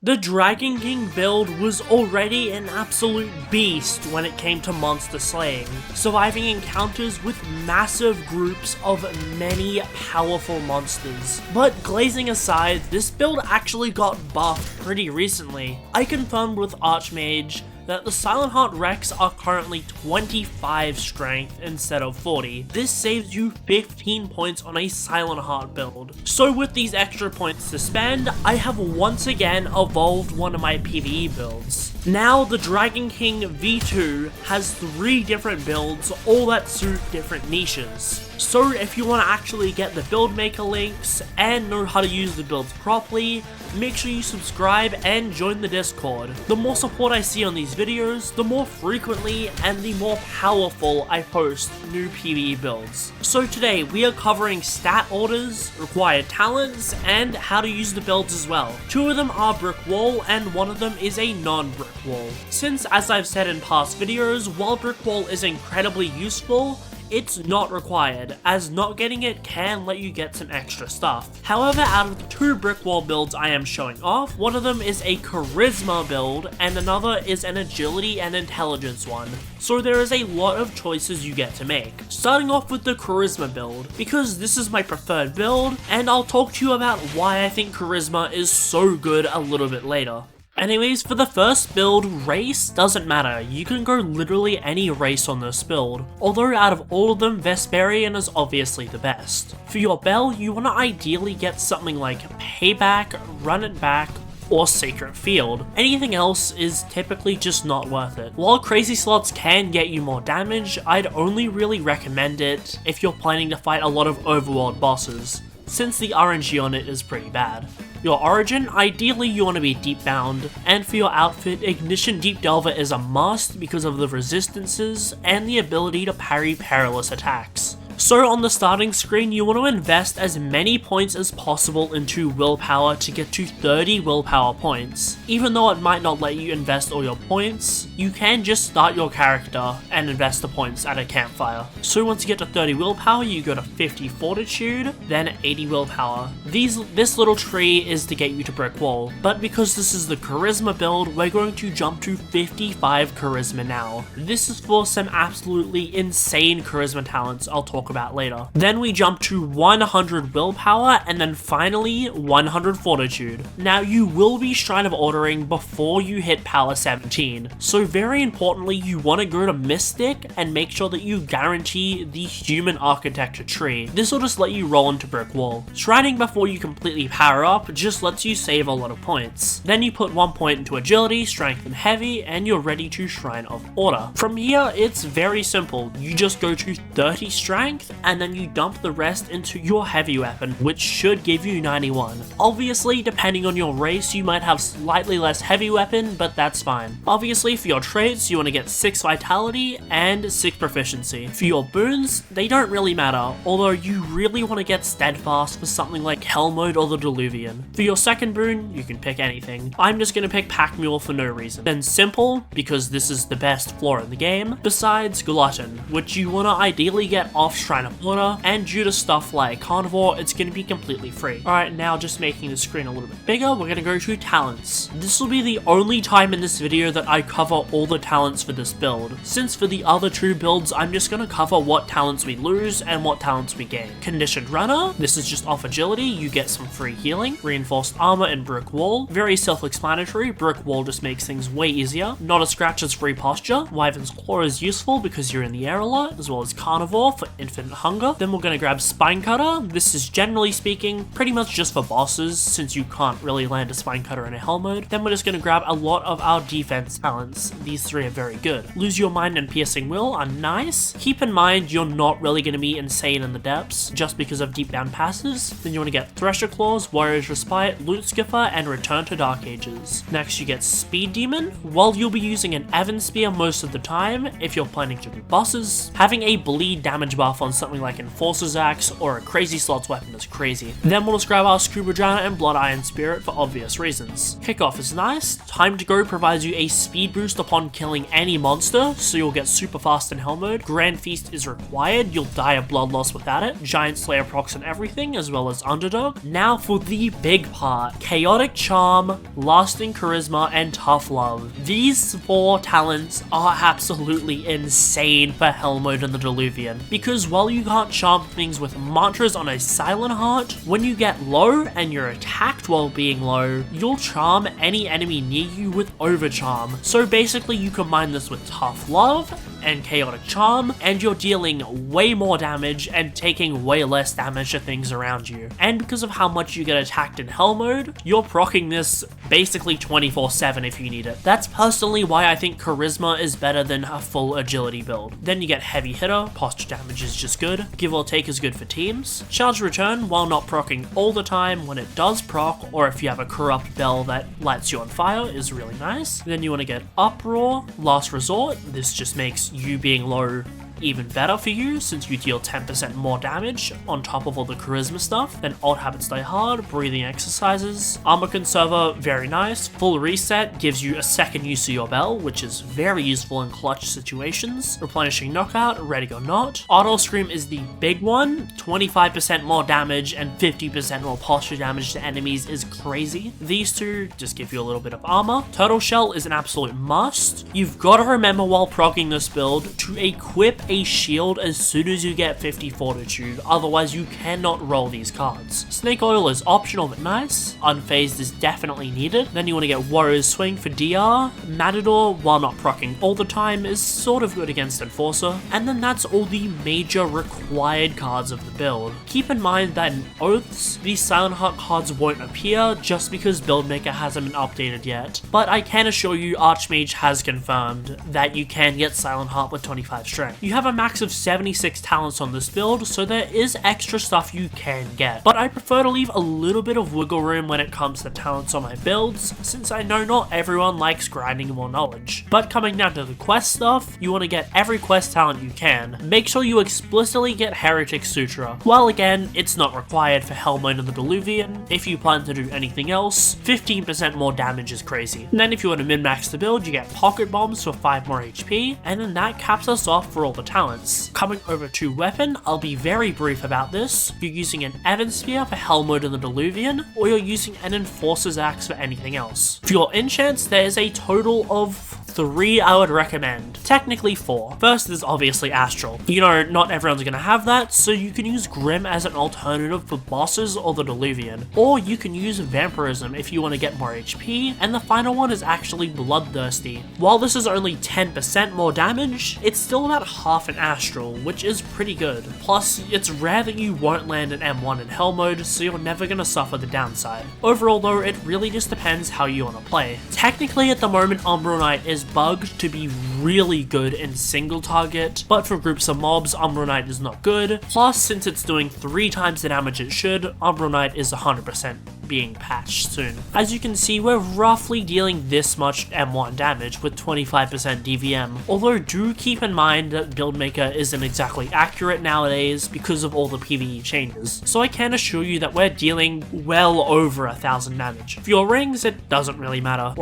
The Dragon King build was already an absolute beast when it came to monster slaying, surviving encounters with massive groups of many powerful monsters. But glazing aside, this build actually got buffed pretty recently. I confirmed with Archmage that the Silentheart Rex are currently 25 strength instead of 40. This saves you 15 points on a Silentheart build. So with these extra points to spend, I have once again evolved one of my PVE builds. Now the Dragon King V2 has 3 different builds, all that suit different niches. So if you want to actually get the build maker links and know how to use the builds properly, make sure you subscribe and join the Discord. The more support I see on these videos, the more frequently and the more powerful I post new PvE builds. So today we are covering stat orders, required talents, and how to use the builds as well. 2 of them are brick wall and 1 of them is a non-brick wall. Since, as I've said in past videos, while brick wall is incredibly useful, it's not required, as not getting it can let you get some extra stuff. However, out of the 2 brick wall builds I am showing off, one of them is a charisma build and another is an agility and intelligence one. So there is a lot of choices you get to make. Starting off with the charisma build, because this is my preferred build, and I'll talk to you about why I think charisma is so good a little bit later. Anyways, for the first build, race doesn't matter, you can go literally any race on this build, although out of all of them, Vesperian is obviously the best. For your bell, you want to ideally get something like Payback, Run It Back, or Sacred Field. Anything else is typically just not worth it. While crazy slots can get you more damage, I'd only really recommend it if you're planning to fight a lot of overworld bosses, since the RNG on it is pretty bad. Your origin, ideally you want to be deep bound, and for your outfit, Ignition Deep Delver is a must because of the resistances and the ability to parry perilous attacks. So on the starting screen, you want to invest as many points as possible into willpower to get to 30 willpower points. Even though it might not let you invest all your points, you can just start your character and invest the points at a campfire. So once you get to 30 willpower, you go to 50 fortitude, then 80 willpower. This little tree is to get you to brick wall, but because this is the charisma build, we're going to jump to 55 charisma now. This is for some absolutely insane charisma talents I'll talk about later. Then we jump to 100 willpower and then finally 100 fortitude. Now you will be Shrine of Ordering before you hit power 17, so very importantly you want to go to Mystic and make sure that you guarantee the human architecture tree. This will just let you roll into brick wall. Shrining before you completely power up just lets you save a lot of points. Then you put 1 point into agility, strength and heavy, and you're ready to Shrine of Order. From here it's very simple, you just go to 30 strength and then you dump the rest into your heavy weapon, which should give you 91. Obviously, depending on your race, you might have slightly less heavy weapon, but that's fine. Obviously, for your traits, you want to get 6 vitality and 6 proficiency. For your boons, they don't really matter, although you really want to get steadfast for something like hellmode or the diluvian. For your second boon, you can pick anything. I'm just going to pick pack mule for no reason. Then simple, because this is the best floor in the game, besides glutton, which you want to ideally get off Shrine of Order, and due to stuff like carnivore, it's going to be completely free. Alright, now just making the screen a little bit bigger, we're going to go to talents. This will be the only time in this video that I cover all the talents for this build, since for the other 2 builds, I'm just going to cover what talents we lose and what talents we gain. Conditioned Runner, this is just off agility, you get some free healing. Reinforced armor and brick wall, very self-explanatory, brick wall just makes things way easier. Not a scratch is free posture. Wyvern's Claw is useful because you're in the air a lot, as well as carnivore for infinite hunger. Then we're going to grab Spine Cutter. This is generally speaking pretty much just for bosses, since you can't really land a Spine Cutter in a hell mode. Then we're just going to grab a lot of our defense talents. These 3 are very good. Lose Your Mind and Piercing Will are nice. Keep in mind you're not really going to be insane in the depths just because of deep down passes. Then you want to get Thresher Claws, Warrior's Respite, Loot Skipper, and Return to Dark Ages. Next you get Speed Demon. While you'll be using an Evan Spear most of the time, if you're planning to do bosses, having a bleed damage buff buff on something like Enforcer's Axe or a crazy slots weapon is crazy. Then we'll describe our Scuba Giant and Blood Iron Spirit for obvious reasons. Kickoff is nice. Time to Go provides you a speed boost upon killing any monster, so you'll get super fast in Hell mode. Grand Feast is required, you'll die of blood loss without it. Giant Slayer procs and everything, as well as Underdog. Now for the big part. Chaotic Charm, Lasting Charisma, and Tough Love. These 4 talents are absolutely insane for Hell mode and the Diluvian, because while you can't charm things with mantras on a Silentheart, when you get low and you're attacked while being low, you'll charm any enemy near you with Overcharm. So basically you combine this with Tough Love and Chaotic Charm, and you're dealing way more damage and taking way less damage to things around you. And because of how much you get attacked in Hell mode, you're proccing this basically 24/7 if you need it. That's personally why I think Charisma is better than a full agility build. Then you get Heavy Hitter, posture damage is just good, Give or Take is good for teams. Charge Return, while not proccing all the time, when it does proc, or if you have a corrupt bell that lights you on fire, is really nice. Then you want to get Uproar, Last Resort, this just makes you being low even better for you since you deal 10% more damage on top of all the charisma stuff. Then Old Habits Die Hard, breathing exercises. Armor Conserver, very nice. Full Reset gives you a second use of your bell, which is very useful in clutch situations. Replenishing Knockout, Ready or Not. Auto Scream is the big one. 25% more damage and 50% more posture damage to enemies is crazy. These two just give you a little bit of armor. Turtle Shell is an absolute must. You've got to remember while proccing this build to equip a shield as soon as you get 50 fortitude, otherwise you cannot roll these cards. Snake Oil is optional but nice. Unfazed is definitely needed. Then you want to get Warrior's Swing for DR. Matador, while not proccing all the time, is sort of good against Enforcer. And then that's all the major required cards of the build. Keep in mind that in Oaths, these Silentheart cards won't appear just because Buildmaker hasn't been updated yet. But I can assure you Archmage has confirmed that you can get Silentheart with 25 strength. You have a max of 76 talents on this build, so there is extra stuff you can get. But I prefer to leave a little bit of wiggle room when it comes to talents on my builds, since I know not everyone likes grinding more knowledge. But coming down to the quest stuff, you want to get every quest talent you can. Make sure you explicitly get Heretic Sutra. While again, it's not required for Hell mode and the Diluvian, if you plan to do anything else, 15% more damage is crazy. And then if you want to min-max the build, you get Pocket Bombs for 5 more HP, and then that caps us off for all the talents. Coming over to weapon, I'll be very brief about this. You're using an Evan Spear for Hell mode and the Diluvian, or you're using an Enforcer's Axe for anything else. For your enchants, there is a total of 3 I would recommend. Technically 4. First is obviously Astral. You know, not everyone's gonna have that, so you can use Grim as an alternative for bosses or the Diluvian. Or you can use Vampirism if you want to get more HP, and the final one is actually Bloodthirsty. While this is only 10% more damage, it's still about half an Astral, which is pretty good. Plus, it's rare that you won't land an M1 in Hell mode, so you're never gonna suffer the downside. Overall though, it really just depends how you want to play. Technically at the moment, Umbral Knight is bugged to be really good in single target, but for groups of mobs, Umbral Knight is not good. Plus, since it's doing 3 times the damage it should, Umbral Knight is 100% being patched soon. As you can see, we're roughly dealing this much M1 damage with 25% DVM, although do keep in mind that Buildmaker isn't exactly accurate nowadays because of all the PVE changes, so I can assure you that we're dealing well over 1000 damage. For your rings, it doesn't really matter.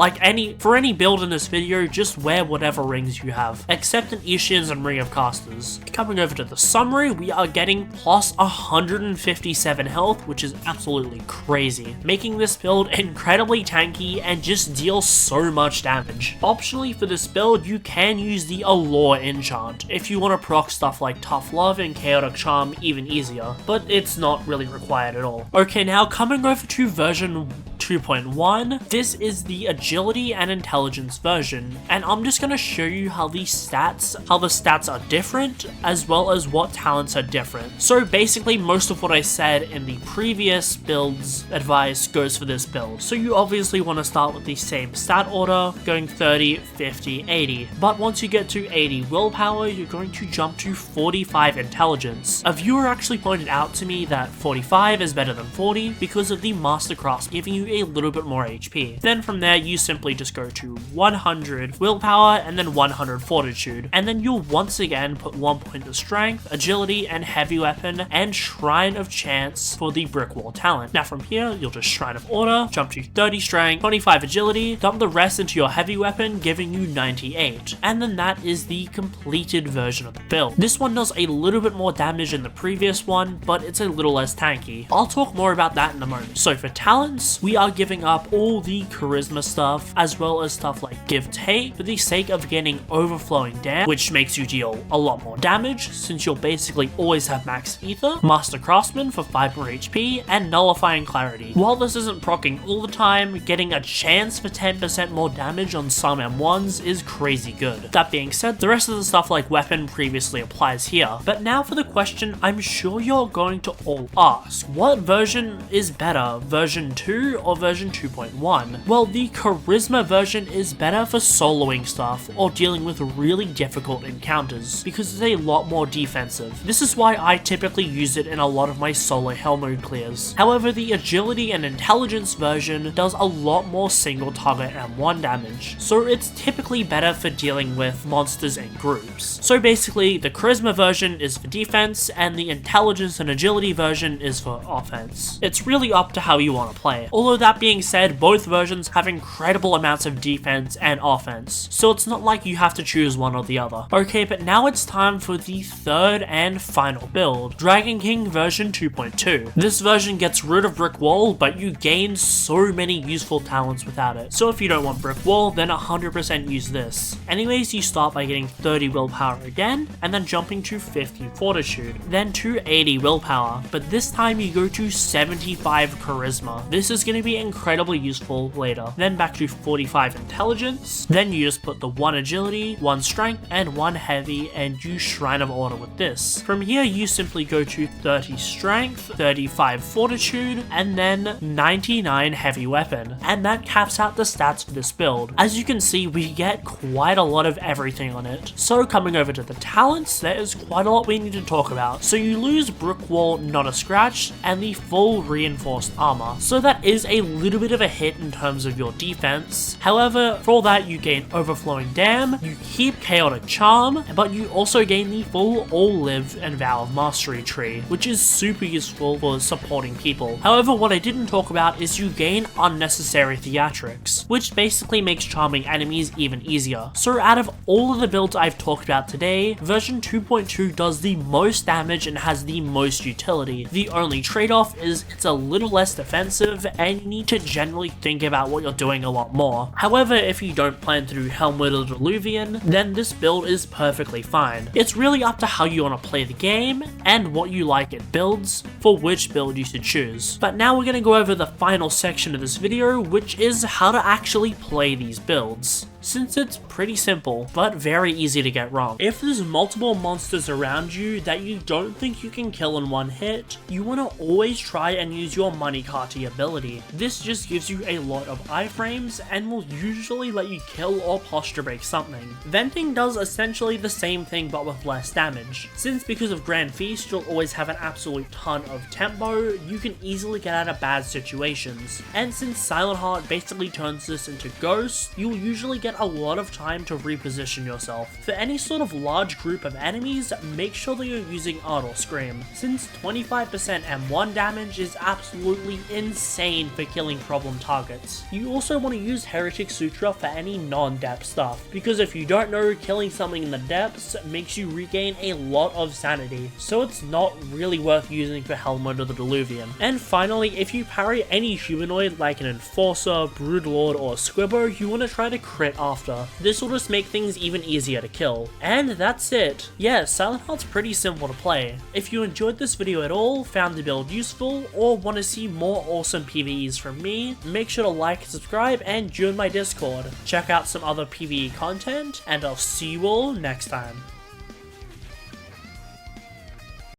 For any build in this video, just wear whatever rings you have, except in Ishians and Ring of Casters. Coming over to the summary, we are getting plus 157 health, which is absolutely crazy, making this build incredibly tanky and just deal so much damage. Optionally for this build, you can use the Allure enchant if you want to proc stuff like Tough Love and Chaotic Charm even easier, but it's not really required at all. Okay, now coming over to version 2.1, this is the agility and intelligence version, and I'm just going to show you how the stats are different, as well as what talents are different. So basically most of what I said in the previous build's advice goes for this build. So you obviously want to start with the same stat order, going 30, 50, 80, but once you get to 80 willpower, you're going to jump to 45 intelligence. A viewer actually pointed out to me that 45 is better than 40 because of the Mastercraft giving you a little bit more HP. Then from there, you simply just go to 100 willpower and then 100 fortitude, and then you'll once again put 1 point of strength, agility, and heavy weapon, and Shrine of Chance for the brick wall talent. Now from here, you'll just Shrine of Order, jump to 30 strength, 25 agility, dump the rest into your heavy weapon, giving you 98, and then that is the completed version of the build. This one does a little bit more damage than the previous one, but it's a little less tanky. I'll talk more about that in a moment. So for talents, we are giving up all the charisma stuff, as well as stuff like Give Take, for the sake of getting Overflowing Dam, which makes you deal a lot more damage, since you'll basically always have max ether, Master Craftsman for 5 more HP, and Nullifying Clarity. While this isn't proccing all the time, getting a chance for 10% more damage on some M1s is crazy good. That being said, the rest of the stuff like weapon previously applies here. But now for the question I'm sure you're going to all ask. What version is better, version 2 or version 2.1? Well, the charisma version is better for soloing stuff or dealing with really difficult encounters, because it's a lot more defensive. This is why I typically use it in a lot of my solo hell mode clears. However, the agility and intelligence version does a lot more single target M1 damage, so it's typically better for dealing with monsters in groups. So basically, the charisma version is for defense, and the intelligence and agility version is for offense. It's really up to how you want to play. Although that being said, both versions have incredible amounts of defense and offense, so it's not like you have to choose one or the other. Okay, but now it's time for the third and final build, Dragon King version 2.2. This version gets rid of Brick Wall, but you gain so many useful talents without it. So if you don't want Brick Wall, then 100% use this. Anyways, you start by getting 30 willpower again, and then jumping to 50 fortitude, then to 80 willpower, but this time you go to 75 charisma. This is going to be incredibly useful later. Then back to 45 intelligence, then you just put the 1 agility, 1 strength, and 1 heavy, and use Shrine of Order with this. From here, you simply go to 30 strength, 35 fortitude, and then 99 heavy weapon, and that caps out the stats for this build. As you can see, we get quite a lot of everything on it. So coming over to the talents, there is quite a lot we need to talk about. So you lose Brick Wall, Not a Scratch, and the full reinforced armor, so that is a little bit of a hit in terms of your defense. However, for all that, you gain Overflowing Dam, you keep Chaotic Charm, but you also gain the full All Live and Vow of Mastery tree, which is super useful for supporting people. However, what I didn't talk about is you gain Unnecessary Theatrics, which basically makes charming enemies even easier. So out of all of the builds I've talked about today, version 2.2 does the most damage and has the most utility. The only trade-off is it's a little less defensive, and you need to generally think about what you're doing a lot more. However, if you don't plan to do hellmode or diluvian, then this build is perfectly fine. It's really up to how you want to play the game and what you like in builds for which build you should choose. But now we're going to go over the final section of this video, which is how to actually play these builds, since it's pretty simple, but very easy to get wrong. If there's multiple monsters around you that you don't think you can kill in one hit, you want to always try and use your Monikati ability. This just gives you a lot of iframes and will usually let you kill or posture break something. Venting does essentially the same thing but with less damage. Since because of Grand Feast you'll always have an absolute ton of tempo, you can easily get out of bad situations. And since Silentheart basically turns this into Ghost, you'll usually get a lot of time to reposition yourself. For any sort of large group of enemies, make sure that you're using Art or Scream, since 25% M1 damage is absolutely insane for killing problem targets. You also want to use Heretic Sutra for any non-depth stuff, because if you don't know, killing something in the depths makes you regain a lot of sanity, so it's not really worth using for hellmode or the diluvian. And finally, if you parry any humanoid like an Enforcer, Broodlord, or Squibbo, you want to try to crit after. This will just make things even easier to kill. And that's it. Yeah, Silentheart's pretty simple to play. If you enjoyed this video at all, found the build useful, or want to see more awesome PvEs from me, make sure to like, subscribe, and join my Discord. Check out some other PvE content, and I'll see you all next time.